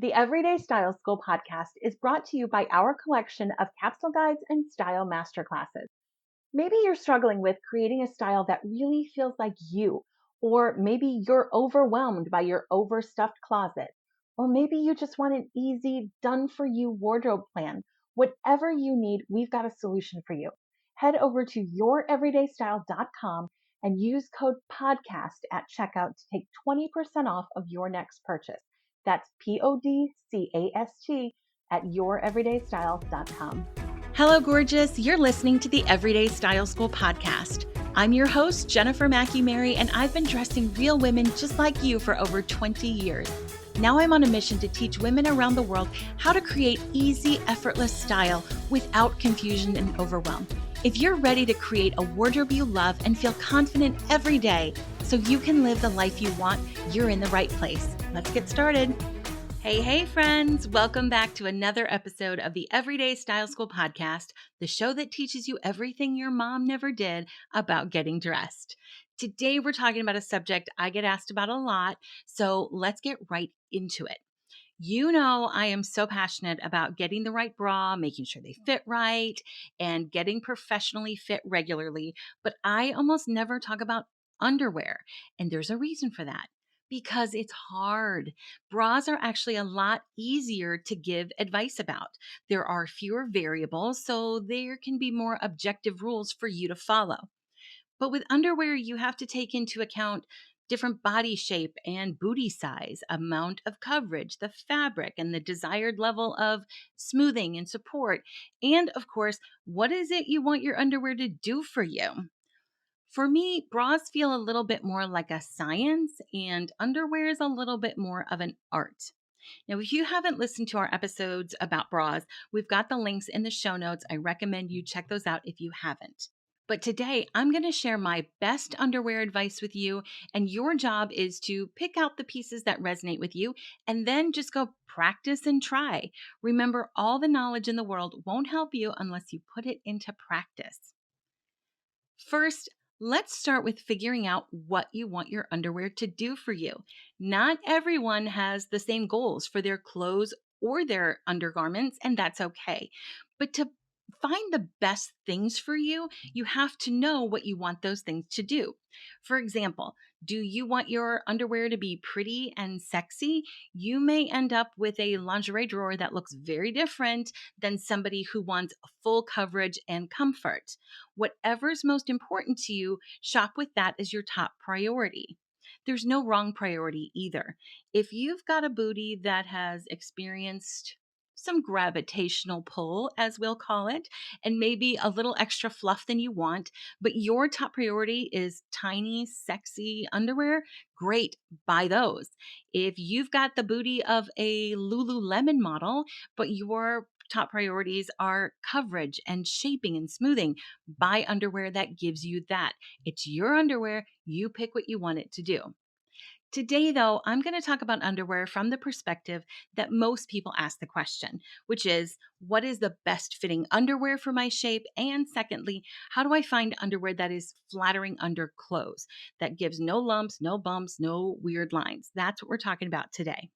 The Everyday Style School podcast is brought to you by our collection of capsule guides and style masterclasses. Maybe you're struggling with creating a style that really feels like you, or maybe you're overwhelmed by your overstuffed closet, or maybe you just want an easy, done for you wardrobe plan. Whatever you need, we've got a solution for you. Head over to youreverydaystyle.com and use code podcast at checkout to take 20% off of your next purchase. That's PODCAST at youreverydaystyle.com. Hello, gorgeous. You're listening to the Everyday Style School podcast. I'm your host, Jennifer Mackey-Mary, and I've been dressing real women just like you for over 20 years. Now I'm on a mission to teach women around the world how to create easy, effortless style without confusion and overwhelm. If you're ready to create a wardrobe you love and feel confident every day so you can live the life you want, you're in the right place. Let's get started. Hey, friends. Welcome back to another episode of the Everyday Style School podcast, the show that teaches you everything your mom never did about getting dressed. Today, we're talking about a subject I get asked about a lot, so let's get right into it. You know, I am so passionate about getting the right bra, making sure they fit right, and getting professionally fit regularly, but I almost never talk about underwear, and there's a reason for that. Because it's hard. Bras are actually a lot easier to give advice about. There are fewer variables, so there can be more objective rules for you to follow. But with underwear, you have to take into account different body shape and booty size, amount of coverage, the fabric, and the desired level of smoothing and support. And of course, what is it you want your underwear to do for you? For me, bras feel a little bit more like a science, and underwear is a little bit more of an art. Now, if you haven't listened to our episodes about bras, we've got the links in the show notes. I recommend you check those out if you haven't. But today, I'm going to share my best underwear advice with you, and your job is to pick out the pieces that resonate with you and then just go practice and try. Remember, all the knowledge in the world won't help you unless you put it into practice. First, let's start with figuring out what you want your underwear to do for you. Not everyone has the same goals for their clothes or their undergarments, and that's okay. But to find the best things for you, you have to know what you want those things to do. For example, do you want your underwear to be pretty and sexy? You may end up with a lingerie drawer that looks very different than somebody who wants full coverage and comfort. Whatever's most important to you, shop with that as your top priority. There's no wrong priority either. If you've got a booty that has experienced some gravitational pull, as we'll call it, and maybe a little extra fluff than you want, but your top priority is tiny, sexy underwear, great, buy those. If you've got the booty of a Lululemon model, but your top priorities are coverage and shaping and smoothing, buy underwear that gives you that. It's your underwear. You pick what you want it to do. Today, though, I'm going to talk about underwear from the perspective that most people ask the question, which is, what is the best fitting underwear for my shape? And secondly, how do I find underwear that is flattering under clothes, that gives no lumps, no bumps, no weird lines? That's what we're talking about today.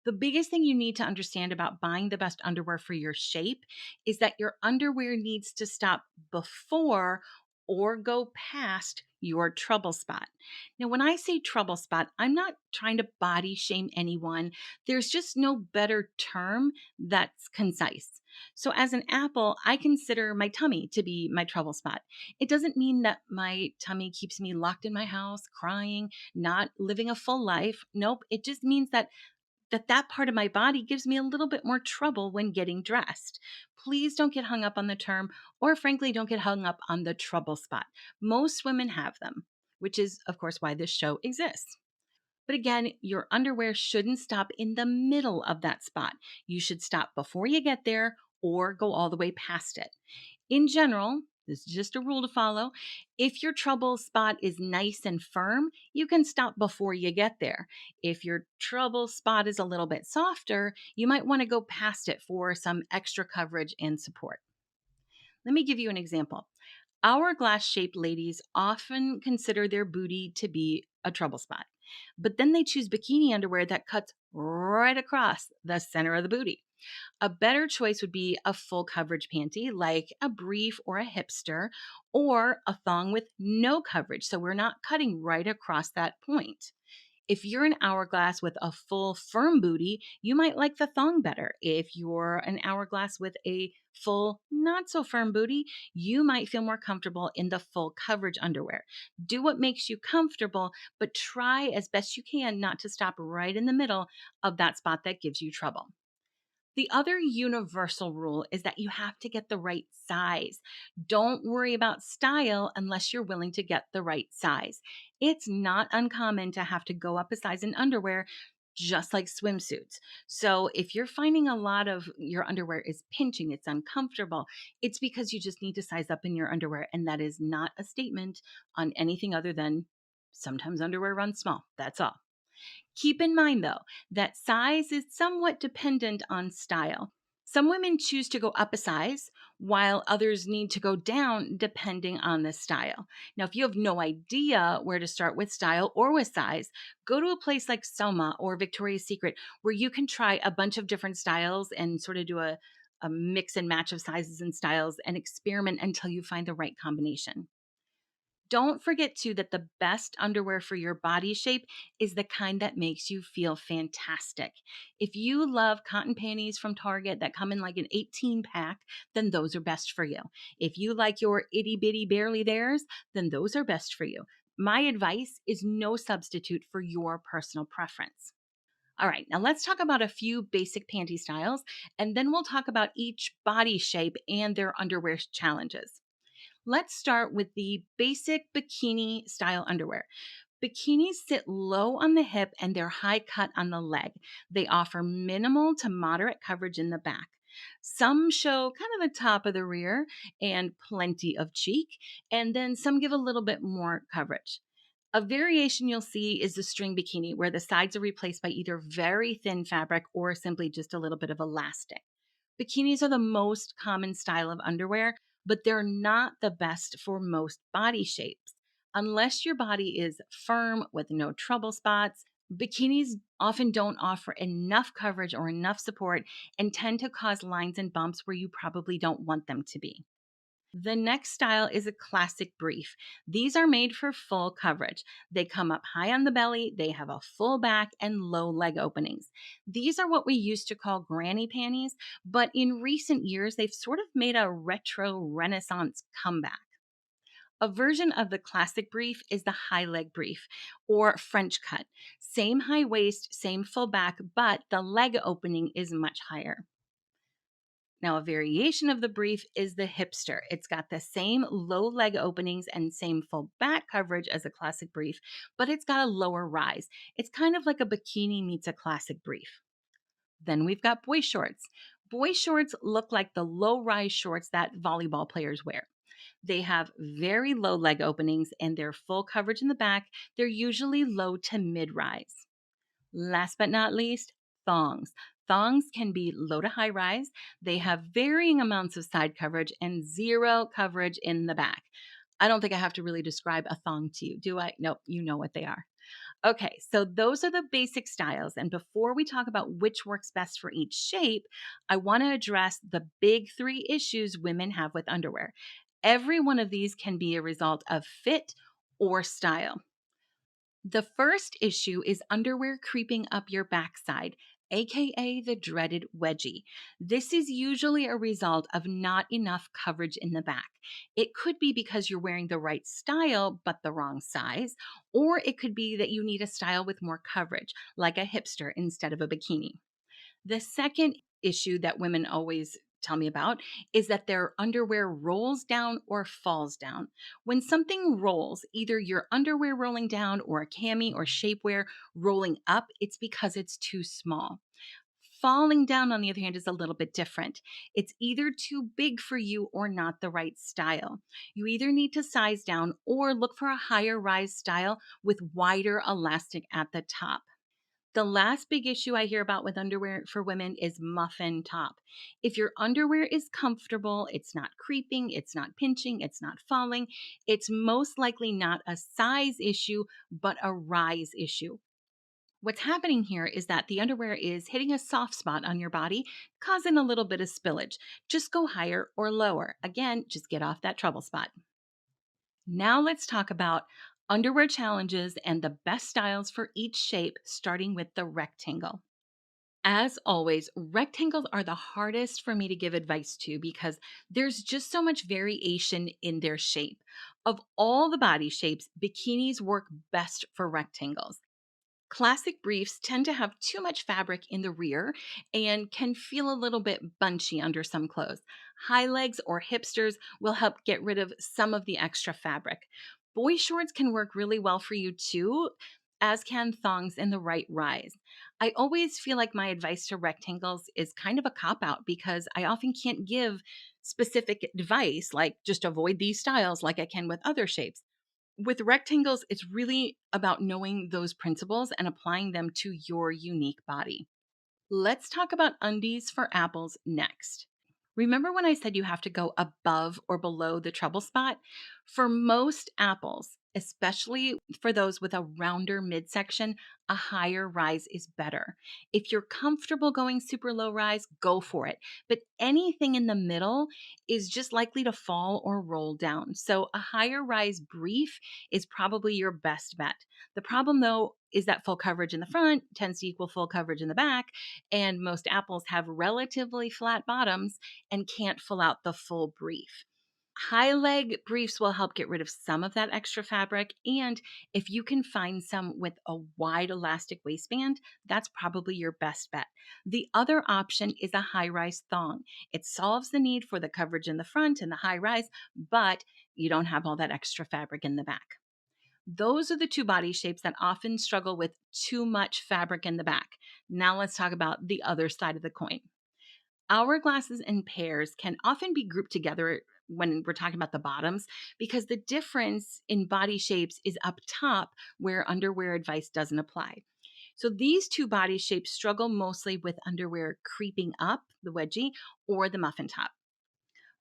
The biggest thing you need to understand about buying the best underwear for your shape is that your underwear needs to stop before or go past your trouble spot. Now, when I say trouble spot, I'm not trying to body shame anyone. There's just no better term that's concise. So, as an apple, I consider my tummy to be my trouble spot. It doesn't mean that my tummy keeps me locked in my house, crying, not living a full life. Nope. It just means that part of my body gives me a little bit more trouble when getting dressed. Please don't get hung up on the term, or frankly, don't get hung up on the trouble spot. Most women have them, which is, of course, why this show exists. But again, your underwear shouldn't stop in the middle of that spot. You should stop before you get there or go all the way past it. In general, this is just a rule to follow. If your trouble spot is nice and firm, you can stop before you get there. If your trouble spot is a little bit softer, you might want to go past it for some extra coverage and support. Let me give you an example. Hourglass-shaped ladies often consider their booty to be a trouble spot, but then they choose bikini underwear that cuts right across the center of the booty. A better choice would be a full coverage panty like a brief or a hipster, or a thong with no coverage. So we're not cutting right across that point. If you're an hourglass with a full firm booty, you might like the thong better. If you're an hourglass with a full not so firm booty, you might feel more comfortable in the full coverage underwear. Do what makes you comfortable, but try as best you can not to stop right in the middle of that spot that gives you trouble. The other universal rule is that you have to get the right size. Don't worry about style unless you're willing to get the right size. It's not uncommon to have to go up a size in underwear, just like swimsuits. So if you're finding a lot of your underwear is pinching, it's uncomfortable, it's because you just need to size up in your underwear. And that is not a statement on anything other than sometimes underwear runs small. That's all. Keep in mind, though, that size is somewhat dependent on style. Some women choose to go up a size, while others need to go down depending on the style. Now, if you have no idea where to start with style or with size, go to a place like Soma or Victoria's Secret where you can try a bunch of different styles and sort of do a mix and match of sizes and styles and experiment until you find the right combination. Don't forget, too, that the best underwear for your body shape is the kind that makes you feel fantastic. If you love cotton panties from Target that come in like an 18 pack, then those are best for you. If you like your itty bitty barely theirs, then those are best for you. My advice is no substitute for your personal preference. All right, now let's talk about a few basic panty styles, and then we'll talk about each body shape and their underwear challenges. Let's start with the basic bikini style underwear. Bikinis sit low on the hip and they're high cut on the leg. They offer minimal to moderate coverage in the back. Some show kind of the top of the rear and plenty of cheek, and then some give a little bit more coverage. A variation you'll see is the string bikini, where the sides are replaced by either very thin fabric or simply just a little bit of elastic. Bikinis are the most common style of underwear, but they're not the best for most body shapes. Unless your body is firm with no trouble spots, bikinis often don't offer enough coverage or enough support and tend to cause lines and bumps where you probably don't want them to be. The next style is a classic brief. These are made for full coverage. They come up high on the belly, they have a full back and low leg openings. These are what we used to call granny panties, but in recent years, they've sort of made a retro renaissance comeback. A version of the classic brief is the high leg brief or French cut. Same high waist, same full back, but the leg opening is much higher. Now, a variation of the brief is the hipster. It's got the same low leg openings and same full back coverage as a classic brief, but it's got a lower rise. It's kind of like a bikini meets a classic brief. Then we've got boy shorts. Boy shorts look like the low rise shorts that volleyball players wear. They have very low leg openings and their full coverage in the back. They're usually low to mid rise. Last but not least, thongs. Thongs can be low to high rise. They have varying amounts of side coverage and zero coverage in the back. I don't think I have to really describe a thong to you, do I? Nope, you know what they are. Okay, so those are the basic styles. And before we talk about which works best for each shape, I want to address the big three issues women have with underwear. Every one of these can be a result of fit or style. The first issue is underwear creeping up your backside, aka the dreaded wedgie. This is usually a result of not enough coverage in the back. It could be because you're wearing the right style but the wrong size, or it could be that you need a style with more coverage, like a hipster instead of a bikini. The second issue that women always tell me about is that their underwear rolls down or falls down. When something rolls, either your underwear rolling down or a cami or shapewear rolling up, it's because it's too small. Falling down, on the other hand, is a little bit different. It's either too big for you or not the right style. You either need to size down or look for a higher rise style with wider elastic at the top. The last big issue I hear about with underwear for women is muffin top. If your underwear is comfortable, it's not creeping, it's not pinching, it's not falling, it's most likely not a size issue, but a rise issue. What's happening here is that the underwear is hitting a soft spot on your body, causing a little bit of spillage. Just go higher or lower. Again, just get off that trouble spot. Now let's talk about underwear challenges and the best styles for each shape, starting with the rectangle. As always, rectangles are the hardest for me to give advice to because there's just so much variation in their shape. Of all the body shapes, bikinis work best for rectangles. Classic briefs tend to have too much fabric in the rear and can feel a little bit bunchy under some clothes. High legs or hipsters will help get rid of some of the extra fabric. Boy shorts can work really well for you too, as can thongs in the right rise. I always feel like my advice to rectangles is kind of a cop out because I often can't give specific advice like just avoid these styles like I can with other shapes. With rectangles, it's really about knowing those principles and applying them to your unique body. Let's talk about undies for apples next. Remember when I said you have to go above or below the trouble spot? For most apples, especially for those with a rounder midsection, a higher rise is better. If you're comfortable going super low rise, go for it. But anything in the middle is just likely to fall or roll down. So a higher rise brief is probably your best bet. The problem though is that full coverage in the front tends to equal full coverage in the back, and most apples have relatively flat bottoms and can't fill out the full brief. High leg briefs will help get rid of some of that extra fabric. And if you can find some with a wide elastic waistband, that's probably your best bet. The other option is a high rise thong. It solves the need for the coverage in the front and the high rise, but you don't have all that extra fabric in the back. Those are the two body shapes that often struggle with too much fabric in the back. Now let's talk about the other side of the coin. Hourglasses and pairs can often be grouped together when we're talking about the bottoms because the difference in body shapes is up top where underwear advice doesn't apply. So these two body shapes struggle mostly with underwear creeping up, the wedgie, or the muffin top.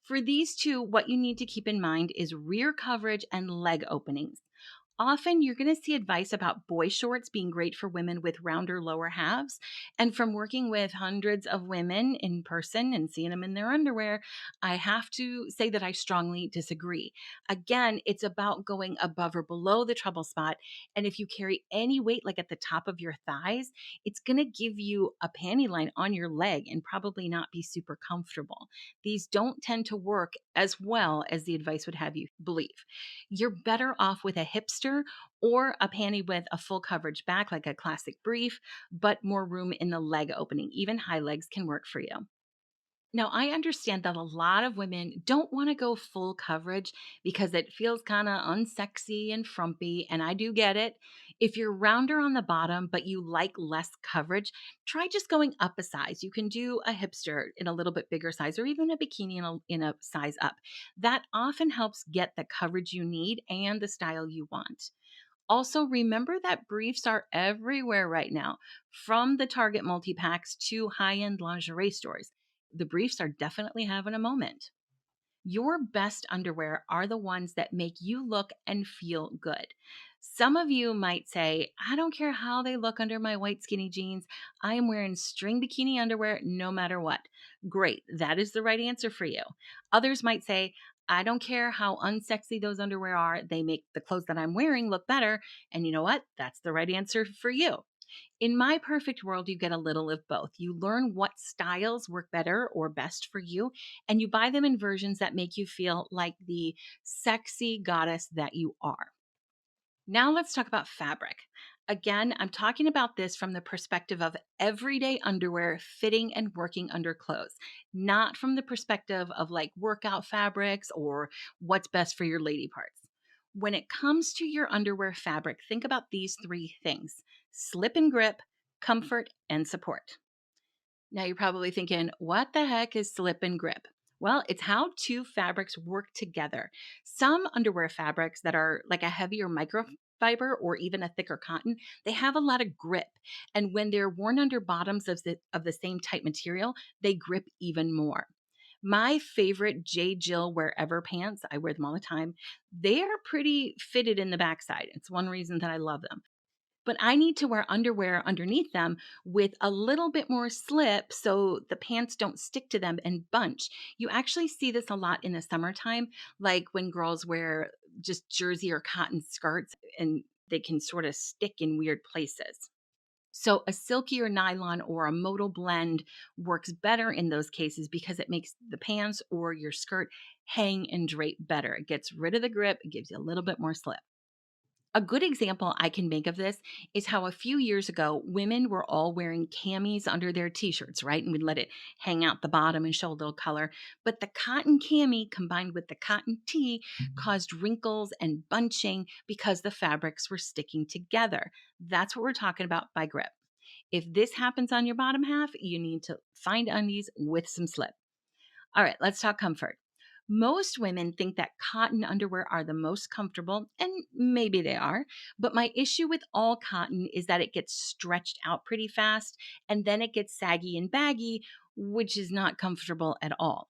For these two, what you need to keep in mind is rear coverage and leg openings. Often you're going to see advice about boy shorts being great for women with rounder lower halves. And from working with hundreds of women in person and seeing them in their underwear, I have to say that I strongly disagree. Again, it's about going above or below the trouble spot. And if you carry any weight, like at the top of your thighs, it's going to give you a panty line on your leg and probably not be super comfortable. These don't tend to work as well as the advice would have you believe. You're better off with a hipster or a panty with a full coverage back, like a classic brief, but more room in the leg opening. Even high legs can work for you. Now, I understand that a lot of women don't want to go full coverage because it feels kind of unsexy and frumpy, and I do get it. If you're rounder on the bottom, but you like less coverage, try just going up a size. You can do a hipster in a little bit bigger size or even a bikini in a size up. That often helps get the coverage you need and the style you want. Also, remember that briefs are everywhere right now, from the Target multi-packs to high-end lingerie stores. The briefs are definitely having a moment. Your best underwear are the ones that make you look and feel good. Some of you might say, I don't care how they look under my white skinny jeans. I am wearing string bikini underwear no matter what. Great, that is the right answer for you. Others might say, I don't care how unsexy those underwear are. They make the clothes that I'm wearing look better. And you know what? That's the right answer for you. In my perfect world, you get a little of both. You learn what styles work better or best for you, and you buy them in versions that make you feel like the sexy goddess that you are. Now let's talk about fabric. Again, I'm talking about this from the perspective of everyday underwear fitting and working under clothes, not from the perspective of like workout fabrics or what's best for your lady parts. When it comes to your underwear fabric, think about these three things: slip and grip, comfort, and support. Now you're probably thinking, what the heck is slip and grip? Well, it's how two fabrics work together. Some underwear fabrics that are like a heavier microfiber or even a thicker cotton, they have a lot of grip. And when they're worn under bottoms of the same type material, they grip even more. My favorite J. Jill Wherever pants, I wear them all the time. They are pretty fitted in the backside. It's one reason that I love them. but I need to wear underwear underneath them with a little bit more slip so the pants don't stick to them and bunch. You actually see this a lot in the summertime, like when girls wear just jersey or cotton skirts and they can sort of stick in weird places. So, a silkier nylon or a modal blend works better in those cases because it makes the pants or your skirt hang and drape better. It gets rid of the grip, it gives you a little bit more slip. A good example I can make of this is how a few years ago, women were all wearing camis under their t shirts, right? And we'd let it hang out the bottom and show a little color. But the cotton cami combined with the cotton tee caused wrinkles and bunching because the fabrics were sticking together. That's what we're talking about by grip. If this happens on your bottom half, you need to find undies with some slip. All right, let's talk comfort. Most women think that cotton underwear are the most comfortable, and maybe they are. But my issue with all cotton is that it gets stretched out pretty fast and then it gets saggy and baggy, which is not comfortable at all.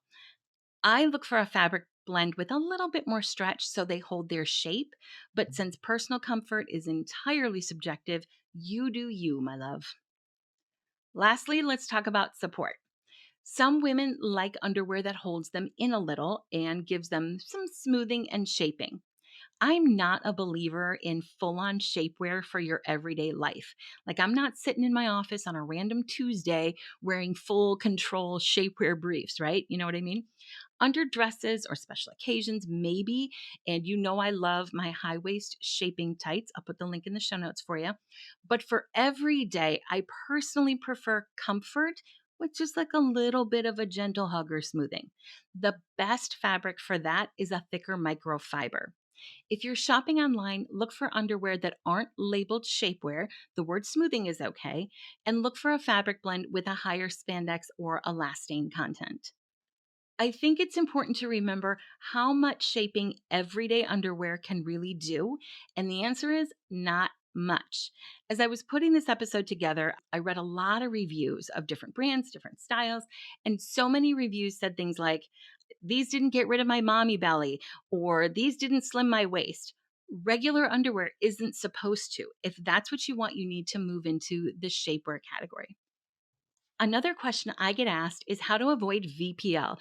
I look for a fabric blend with a little bit more stretch so they hold their shape. But since personal comfort is entirely subjective, you do you, my love. Lastly, let's talk about support. Some women like underwear that holds them in a little and gives them some smoothing and shaping. I'm not a believer in full on shapewear for your everyday life. Like, I'm not sitting in my office on a random Tuesday wearing full control shapewear briefs, right? You know what I mean? Under dresses or special occasions, maybe. And you know, I love my high waist shaping tights. I'll put the link in the show notes for you. But for every day, I personally prefer comfort with just like a little bit of a gentle hug or smoothing. The best fabric for that is a thicker microfiber. If you're shopping online, look for underwear that aren't labeled shapewear. The word smoothing is okay. And look for a fabric blend with a higher spandex or elastane content. I think it's important to remember how much shaping everyday underwear can really do. And the answer is not much. As I was putting this episode together, I read a lot of reviews of different brands, different styles, and so many reviews said things like, these didn't get rid of my mommy belly, or these didn't slim my waist. Regular underwear isn't supposed to. If that's what you want, you need to move into the shapewear category. Another question I get asked is how to avoid VPL,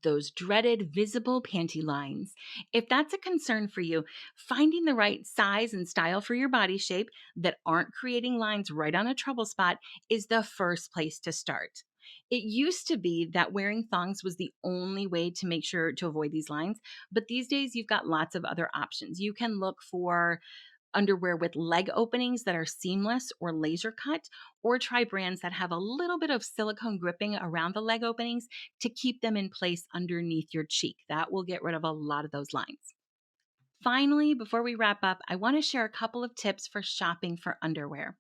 those dreaded visible panty lines. If that's a concern for you, finding the right size and style for your body shape that aren't creating lines right on a trouble spot is the first place to start. It used to be that wearing thongs was the only way to make sure to avoid these lines, but these days you've got lots of other options. You can look for underwear with leg openings that are seamless or laser cut, or try brands that have a little bit of silicone gripping around the leg openings to keep them in place underneath your cheek. That will get rid of a lot of those lines. Finally, before we wrap up, I want to share a couple of tips for shopping for underwear.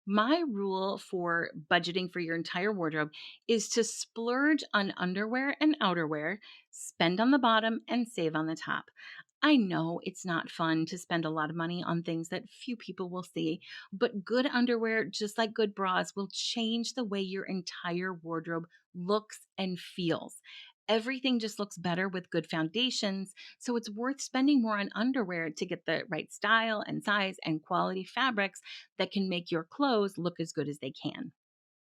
My rule for budgeting for your entire wardrobe is to splurge on underwear and outerwear, spend on the bottom, and save on the top. I know it's not fun to spend a lot of money on things that few people will see, but good underwear, just like good bras, will change the way your entire wardrobe looks and feels. Everything just looks better with good foundations, so it's worth spending more on underwear to get the right style and size and quality fabrics that can make your clothes look as good as they can.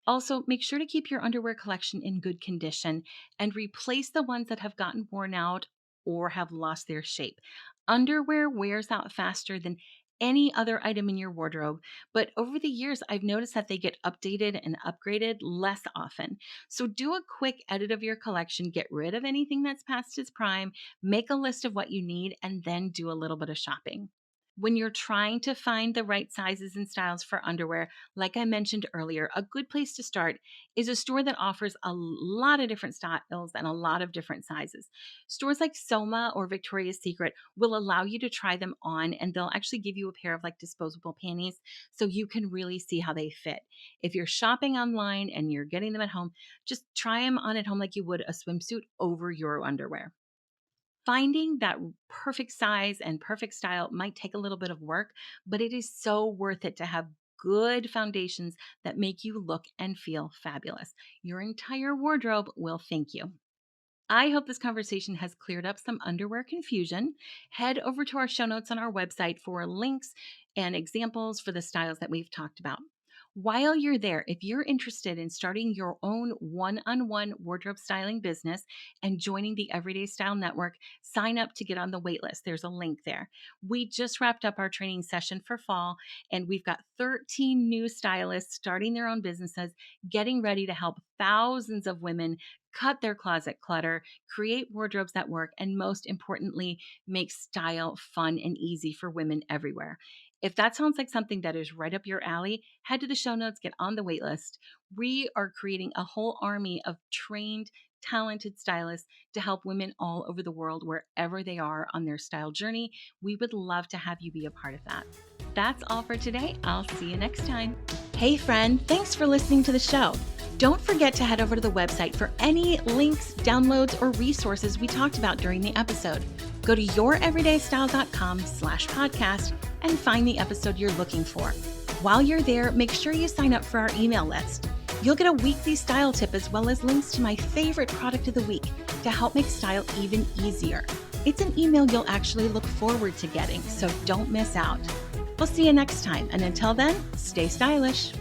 Also, make sure to keep your underwear collection in good condition and replace the ones that have gotten worn out or have lost their shape. Underwear wears out faster than any other item in your wardrobe, but over the years, I've noticed that they get updated and upgraded less often. So do a quick edit of your collection, get rid of anything that's past its prime, make a list of what you need, and then do a little bit of shopping. When you're trying to find the right sizes and styles for underwear, like I mentioned earlier, a good place to start is a store that offers a lot of different styles and a lot of different sizes. Stores like Soma or Victoria's Secret will allow you to try them on, and they'll actually give you a pair of like disposable panties so you can really see how they fit. If you're shopping online and you're getting them at home, just try them on at home like you would a swimsuit over your underwear. Finding that perfect size and perfect style might take a little bit of work, but it is so worth it to have good foundations that make you look and feel fabulous. Your entire wardrobe will thank you. I hope this conversation has cleared up some underwear confusion. Head over to our show notes on our website for links and examples for the styles that we've talked about. While you're there, if you're interested in starting your own one-on-one wardrobe styling business and joining the Everyday Style Network, sign up to get on the waitlist. There's a link there. We just wrapped up our training session for fall, and we've got 13 new stylists starting their own businesses, getting ready to help thousands of women cut their closet clutter, create wardrobes that work, and most importantly, make style fun and easy for women everywhere. If that sounds like something that is right up your alley, head to the show notes, get on the wait list. We are creating a whole army of trained, talented stylists to help women all over the world, wherever they are on their style journey. We would love to have you be a part of that. That's all for today. I'll see you next time. Hey friend, thanks for listening to the show. Don't forget to head over to the website for any links, downloads, or resources we talked about during the episode. Go to youreverydaystyle.com/podcast and find the episode you're looking for. While you're there, make sure you sign up for our email list. You'll get a weekly style tip as well as links to my favorite product of the week to help make style even easier. It's an email you'll actually look forward to getting, so don't miss out. We'll see you next time, and until then, stay stylish.